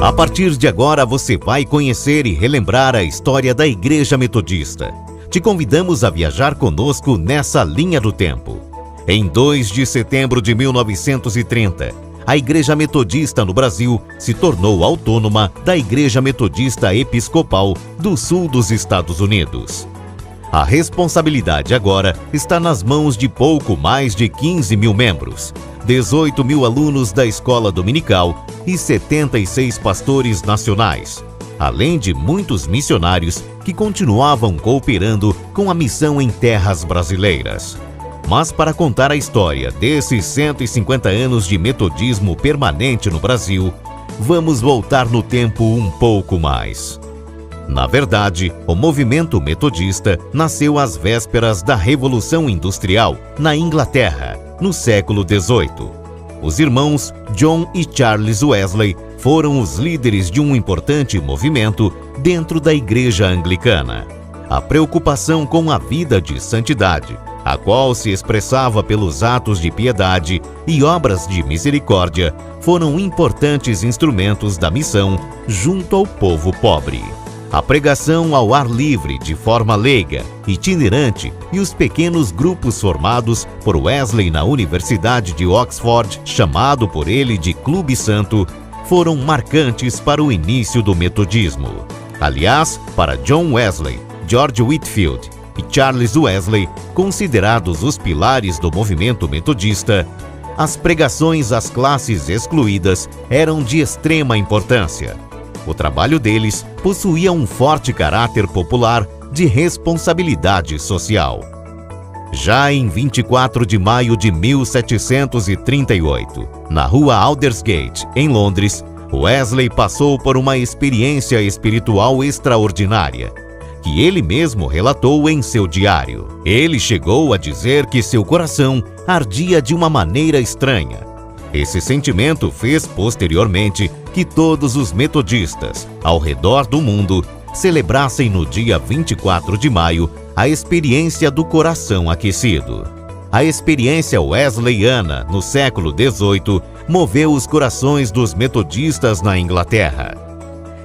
A partir de agora você vai conhecer e relembrar a história da Igreja Metodista. Te convidamos a viajar conosco nessa linha do tempo. Em 2 de setembro de 1930, a Igreja Metodista no Brasil se tornou autônoma da Igreja Metodista Episcopal do Sul dos Estados Unidos. A responsabilidade agora está nas mãos de pouco mais de 15 mil membros, 18 mil alunos da escola dominical e 76 pastores nacionais, além de muitos missionários que continuavam cooperando com a missão em terras brasileiras. Mas para contar a história desses 150 anos de metodismo permanente no Brasil, vamos voltar no tempo um pouco mais. Na verdade, o movimento metodista nasceu às vésperas da Revolução Industrial na Inglaterra, no século XVIII. Os irmãos John e Charles Wesley foram os líderes de um importante movimento dentro da Igreja Anglicana. A preocupação com a vida de santidade, a qual se expressava pelos atos de piedade e obras de misericórdia, foram importantes instrumentos da missão junto ao povo pobre. A pregação ao ar livre, de forma leiga, itinerante, e os pequenos grupos formados por Wesley na Universidade de Oxford, chamado por ele de Clube Santo, foram marcantes para o início do metodismo. Aliás, para John Wesley, George Whitefield e Charles Wesley, considerados os pilares do movimento metodista, as pregações às classes excluídas eram de extrema importância. O trabalho deles possuía um forte caráter popular de responsabilidade social. Já em 24 de maio de 1738, na rua Aldersgate, em Londres, Wesley passou por uma experiência espiritual extraordinária, que ele mesmo relatou em seu diário. Ele chegou a dizer que seu coração ardia de uma maneira estranha. Esse sentimento fez posteriormente que todos os metodistas ao redor do mundo celebrassem no dia 24 de maio a experiência do coração aquecido. A experiência wesleyana no século XVIII moveu os corações dos metodistas na Inglaterra.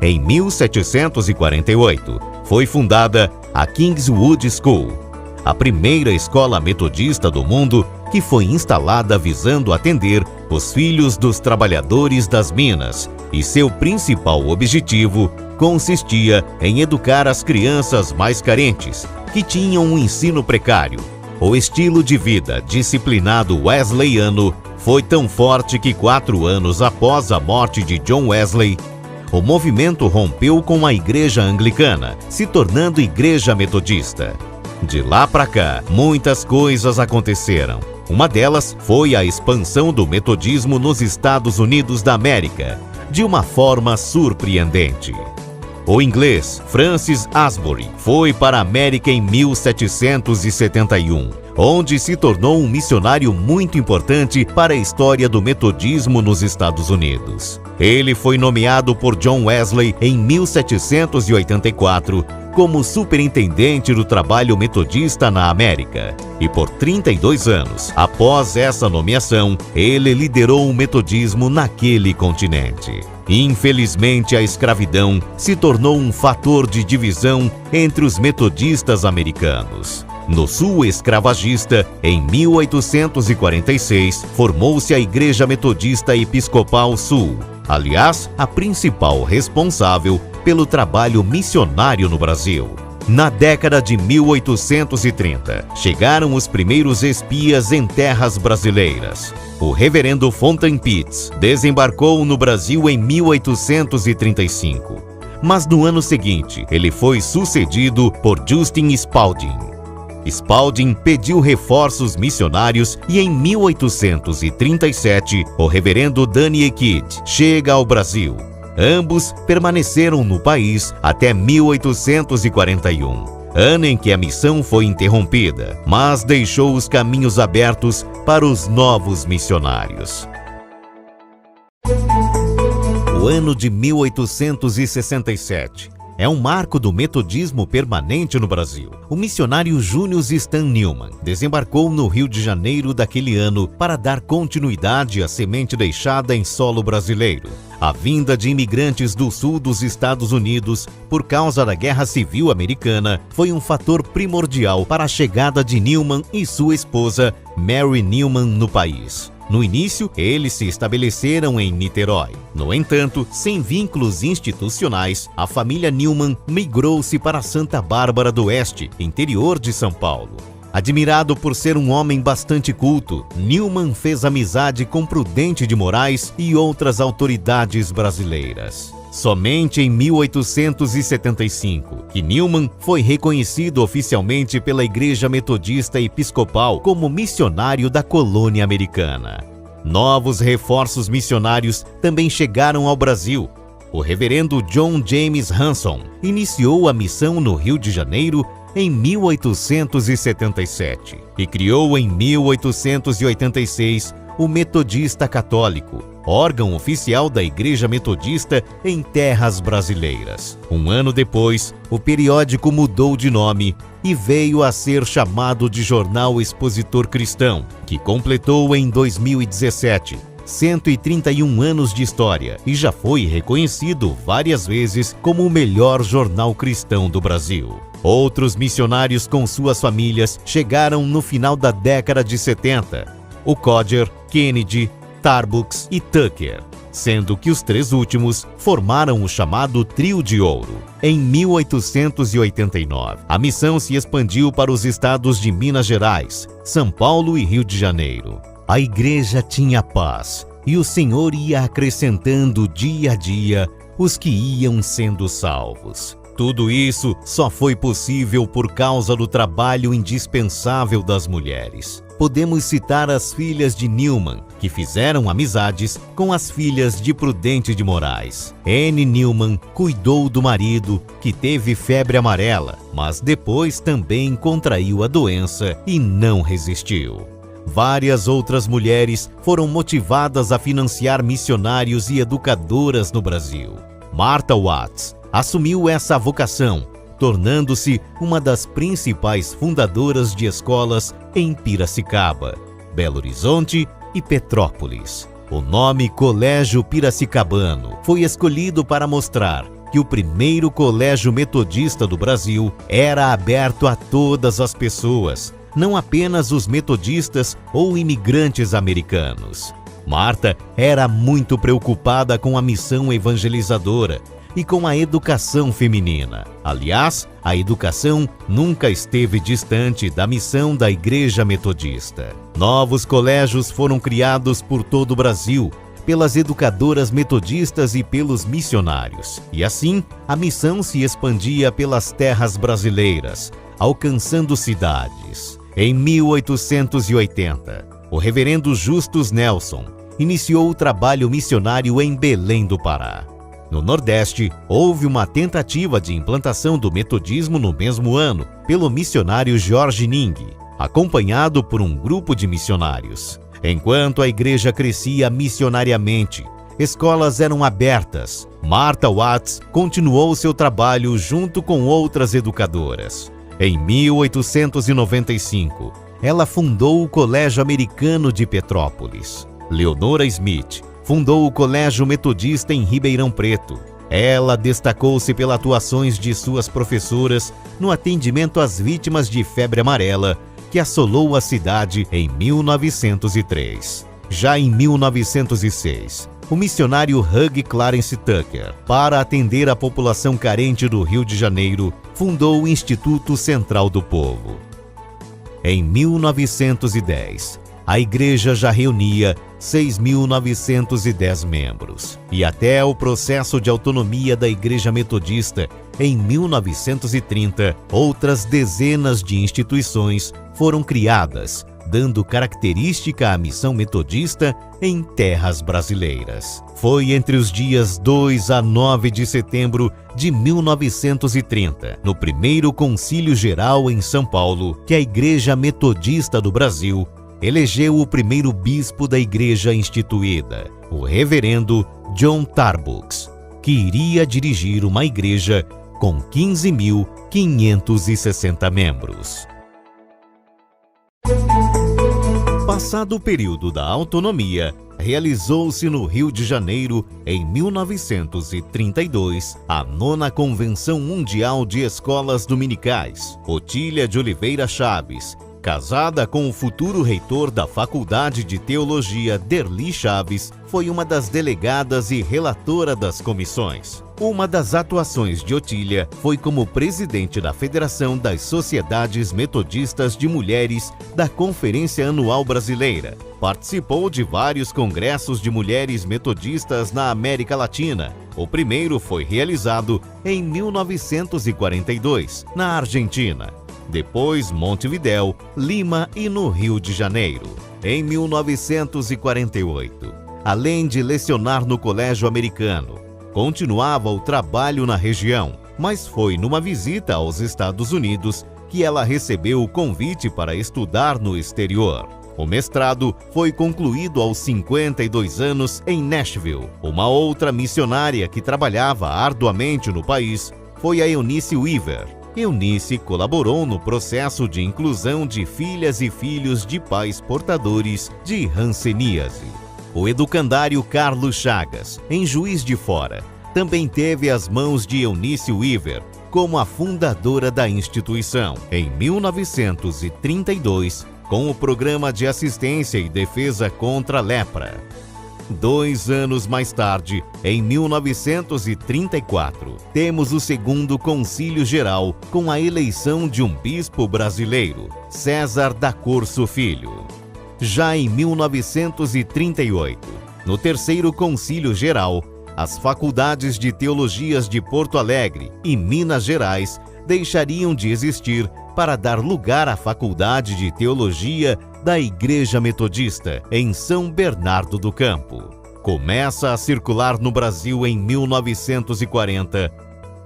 Em 1748, foi fundada a Kingswood School, a primeira escola metodista do mundo que foi instalada visando atender os filhos dos trabalhadores das minas, e seu principal objetivo consistia em educar as crianças mais carentes, que tinham um ensino precário. O estilo de vida disciplinado wesleyano foi tão forte que 4 anos após a morte de John Wesley, o movimento rompeu com a Igreja Anglicana, se tornando Igreja Metodista. De lá para cá, muitas coisas aconteceram. Uma delas foi a expansão do metodismo nos Estados Unidos da América, de uma forma surpreendente. O inglês Francis Asbury foi para a América em 1771, onde se tornou um missionário muito importante para a história do metodismo nos Estados Unidos. Ele foi nomeado por John Wesley em 1784 como superintendente do trabalho metodista na América. E por 32 anos, após essa nomeação, ele liderou o metodismo naquele continente. Infelizmente, a escravidão se tornou um fator de divisão entre os metodistas americanos. No sul escravagista, em 1846, formou-se a Igreja Metodista Episcopal Sul, aliás, a principal responsável pelo trabalho missionário no Brasil. Na década de 1830, chegaram os primeiros espias em terras brasileiras. O reverendo Fontaine Pitts desembarcou no Brasil em 1835, mas no ano seguinte ele foi sucedido por Justin Spalding. Spalding pediu reforços missionários e em 1837 o reverendo Daniel Kidd chega ao Brasil. Ambos permaneceram no país até 1841, ano em que a missão foi interrompida, mas deixou os caminhos abertos para os novos missionários. O ano de 1867 é um marco do metodismo permanente no Brasil. O missionário Júnior Stan Newman desembarcou no Rio de Janeiro daquele ano para dar continuidade à semente deixada em solo brasileiro. A vinda de imigrantes do sul dos Estados Unidos por causa da Guerra Civil Americana foi um fator primordial para a chegada de Newman e sua esposa, Mary Newman, no país. No início, eles se estabeleceram em Niterói. No entanto, sem vínculos institucionais, a família Newman migrou-se para Santa Bárbara do Oeste, interior de São Paulo. Admirado por ser um homem bastante culto, Newman fez amizade com Prudente de Moraes e outras autoridades brasileiras. Somente em 1875, que Newman foi reconhecido oficialmente pela Igreja Metodista Episcopal como missionário da colônia americana. Novos reforços missionários também chegaram ao Brasil. O reverendo John James Hanson iniciou a missão no Rio de Janeiro em 1877 e criou em 1886 o Metodista Católico, órgão oficial da Igreja Metodista em terras brasileiras. Um ano depois, o periódico mudou de nome e veio a ser chamado de Jornal Expositor Cristão, que completou em 2017 131 anos de história e já foi reconhecido várias vezes como o melhor jornal cristão do Brasil. Outros missionários com suas famílias chegaram no final da década de 70. O Codger, Kennedy, Tarbucks e Tucker, sendo que os três últimos formaram o chamado Trio de Ouro. Em 1889, a missão se expandiu para os estados de Minas Gerais, São Paulo e Rio de Janeiro. A igreja tinha paz e o Senhor ia acrescentando dia a dia os que iam sendo salvos. Tudo isso só foi possível por causa do trabalho indispensável das mulheres. Podemos citar as filhas de Newman, que fizeram amizades com as filhas de Prudente de Moraes. Anne Newman cuidou do marido, que teve febre amarela, mas depois também contraiu a doença e não resistiu. Várias outras mulheres foram motivadas a financiar missionários e educadoras no Brasil. Martha Watts assumiu essa vocação, tornando-se uma das principais fundadoras de escolas em Piracicaba, Belo Horizonte e Petrópolis. O nome Colégio Piracicabano foi escolhido para mostrar que o primeiro colégio metodista do Brasil era aberto a todas as pessoas, não apenas os metodistas ou imigrantes americanos. Martha era muito preocupada com a missão evangelizadora e com a educação feminina. Aliás, a educação nunca esteve distante da missão da Igreja Metodista. Novos colégios foram criados por todo o Brasil, pelas educadoras metodistas e pelos missionários. E assim, a missão se expandia pelas terras brasileiras, alcançando cidades. Em 1880, o reverendo Justus Nelson iniciou o trabalho missionário em Belém do Pará. No Nordeste, houve uma tentativa de implantação do metodismo no mesmo ano pelo missionário Jorge Ning, acompanhado por um grupo de missionários. Enquanto a igreja crescia missionariamente, escolas eram abertas. Martha Watts continuou seu trabalho junto com outras educadoras. Em 1895, ela fundou o Colégio Americano de Petrópolis. Leonora Smith fundou o Colégio Metodista em Ribeirão Preto. Ela destacou-se pelas atuações de suas professoras no atendimento às vítimas de febre amarela, que assolou a cidade em 1903. Já em 1906, o missionário Hugh Clarence Tucker, para atender a população carente do Rio de Janeiro, fundou o Instituto Central do Povo. Em 1910, a igreja já reunia 6.910 membros. E até o processo de autonomia da Igreja Metodista, em 1930, outras dezenas de instituições foram criadas, dando característica à missão metodista em terras brasileiras. Foi entre os dias 2 a 9 de setembro de 1930, no primeiro Concílio Geral em São Paulo, que a Igreja Metodista do Brasil elegeu o primeiro bispo da igreja instituída, o reverendo John Tarbucks, que iria dirigir uma igreja com 15.560 membros. Passado o período da autonomia, realizou-se no Rio de Janeiro, em 1932, a 9ª Convenção Mundial de Escolas Dominicais. Otília de Oliveira Chaves, casada com o futuro reitor da Faculdade de Teologia, Derli Chaves, foi uma das delegadas e relatora das comissões. Uma das atuações de Otília foi como presidente da Federação das Sociedades Metodistas de Mulheres da Conferência Anual Brasileira. Participou de vários congressos de mulheres metodistas na América Latina. O primeiro foi realizado em 1942, na Argentina. Depois Montevidéu, Lima e no Rio de Janeiro. Em 1948, além de lecionar no Colégio Americano, continuava o trabalho na região, mas foi numa visita aos Estados Unidos que ela recebeu o convite para estudar no exterior. O mestrado foi concluído aos 52 anos em Nashville. Uma outra missionária que trabalhava arduamente no país foi a Eunice Weaver. Eunice colaborou no processo de inclusão de filhas e filhos de pais portadores de hanseníase. O educandário Carlos Chagas, em Juiz de Fora, também teve as mãos de Eunice Weaver como a fundadora da instituição. Em 1932, com o Programa de Assistência e Defesa contra a Lepra. 2 anos mais tarde, em 1934, temos o segundo Concílio Geral com a eleição de um bispo brasileiro, César da Corso Filho. Já em 1938, no terceiro Concílio Geral, as faculdades de teologias de Porto Alegre e Minas Gerais deixariam de existir para dar lugar à Faculdade de Teologia da Igreja Metodista, em São Bernardo do Campo. Começa a circular no Brasil em 1940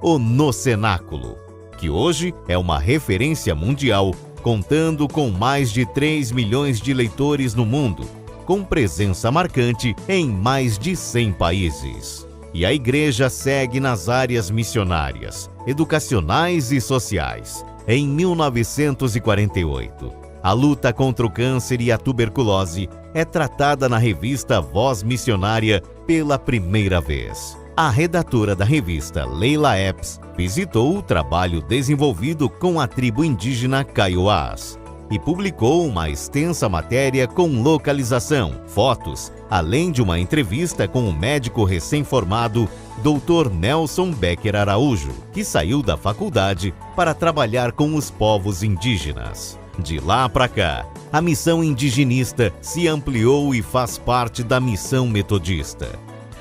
o No Cenáculo, que hoje é uma referência mundial, contando com mais de 3 milhões de leitores no mundo, com presença marcante em mais de 100 países. E a Igreja segue nas áreas missionárias, educacionais e sociais. Em 1948, a luta contra o câncer e a tuberculose é tratada na revista Voz Missionária pela primeira vez. A redatora da revista, Leila Epps, visitou o trabalho desenvolvido com a tribo indígena Kaiowás e publicou uma extensa matéria com localização, fotos, além de uma entrevista com o médico recém-formado Dr. Nelson Becker Araújo, que saiu da faculdade para trabalhar com os povos indígenas. De lá para cá, a missão indigenista se ampliou e faz parte da missão metodista.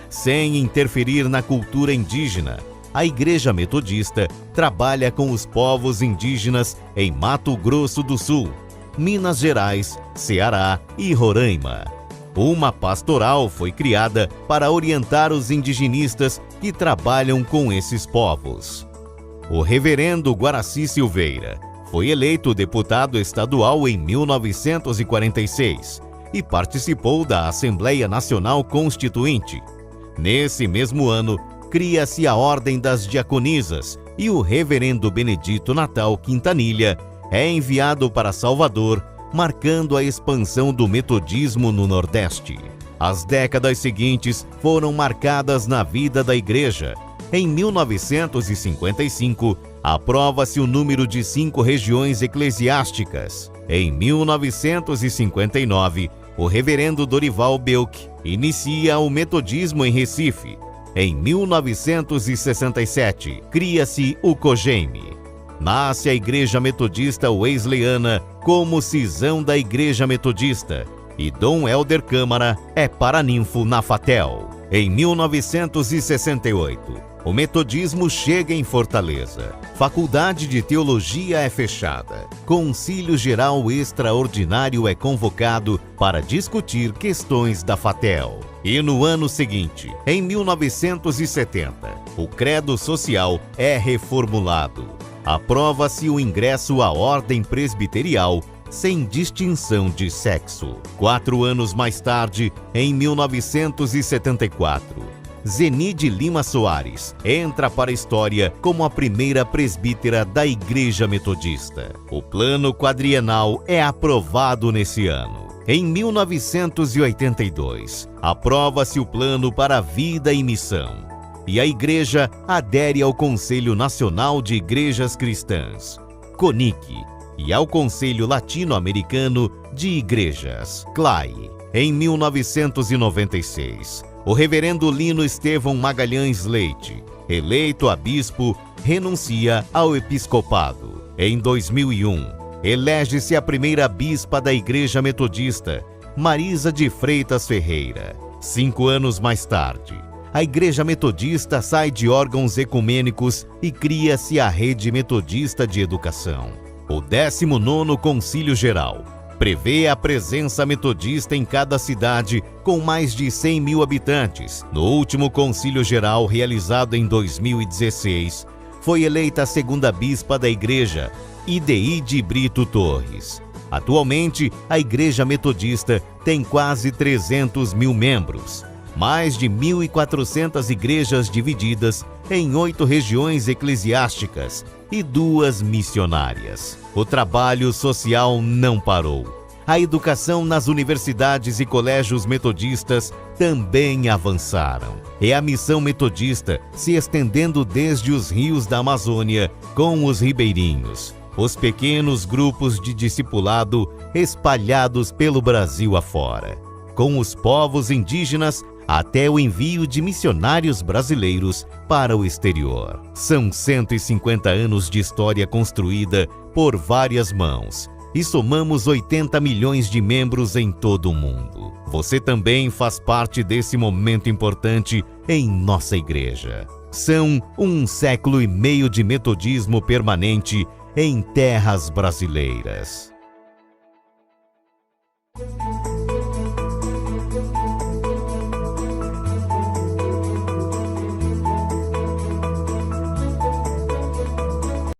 Sem interferir na cultura indígena, a Igreja Metodista trabalha com os povos indígenas em Mato Grosso do Sul, Minas Gerais, Ceará e Roraima. Uma pastoral foi criada para orientar os indigenistas que trabalham com esses povos. O reverendo Guaraci Silveira foi eleito deputado estadual em 1946 e participou da Assembleia Nacional Constituinte. Nesse mesmo ano, cria-se a Ordem das Diaconisas e o reverendo Benedito Natal Quintanilha é enviado para Salvador, marcando a expansão do metodismo no Nordeste. As décadas seguintes foram marcadas na vida da Igreja. Em 1955, aprova-se o número de 5 regiões eclesiásticas. Em 1959, o reverendo Dorival Belk inicia o metodismo em Recife. Em 1967, cria-se o COGEME. Nasce a Igreja Metodista Wesleyana como cisão da Igreja Metodista e Dom Helder Câmara é paraninfo na Fatel. Em 1968, o metodismo chega em Fortaleza. Faculdade de Teologia é fechada. Concílio Geral Extraordinário é convocado para discutir questões da Fatel. E no ano seguinte, em 1970, o Credo Social é reformulado. Aprova-se o ingresso à Ordem Presbiterial sem distinção de sexo. 4 anos mais tarde, em 1974, Zenide Lima Soares entra para a história como a primeira presbítera da Igreja Metodista. O plano quadrienal é aprovado nesse ano. Em 1982, aprova-se o Plano para a Vida e Missão, e a Igreja adere ao Conselho Nacional de Igrejas Cristãs, CONIC, e ao Conselho Latino-Americano de Igrejas, CLAI. Em 1996, o reverendo Lino Estevão Magalhães Leite, eleito a bispo, renuncia ao episcopado. Em 2001, elege-se a primeira bispa da Igreja Metodista, Marisa de Freitas Ferreira. 5 anos mais tarde, a Igreja Metodista sai de órgãos ecumênicos e cria-se a Rede Metodista de Educação. O 19º Concílio Geral prevê a presença metodista em cada cidade com mais de 100 mil habitantes. No último Concílio Geral, realizado em 2016, foi eleita a segunda bispa da Igreja, Ideide Brito Torres. Atualmente, a Igreja Metodista tem quase 300 mil membros, mais de 1.400 igrejas divididas em 8 regiões eclesiásticas e 2 missionárias. O trabalho social não parou. A educação nas universidades e colégios metodistas também avançaram. É a missão metodista se estendendo desde os rios da Amazônia com os ribeirinhos, os pequenos grupos de discipulado espalhados pelo Brasil afora, com os povos indígenas até o envio de missionários brasileiros para o exterior. São 150 anos de história construída por várias mãos e somamos 80 milhões de membros em todo o mundo. Você também faz parte desse momento importante em nossa igreja. São 1 século e meio de metodismo permanente em terras brasileiras.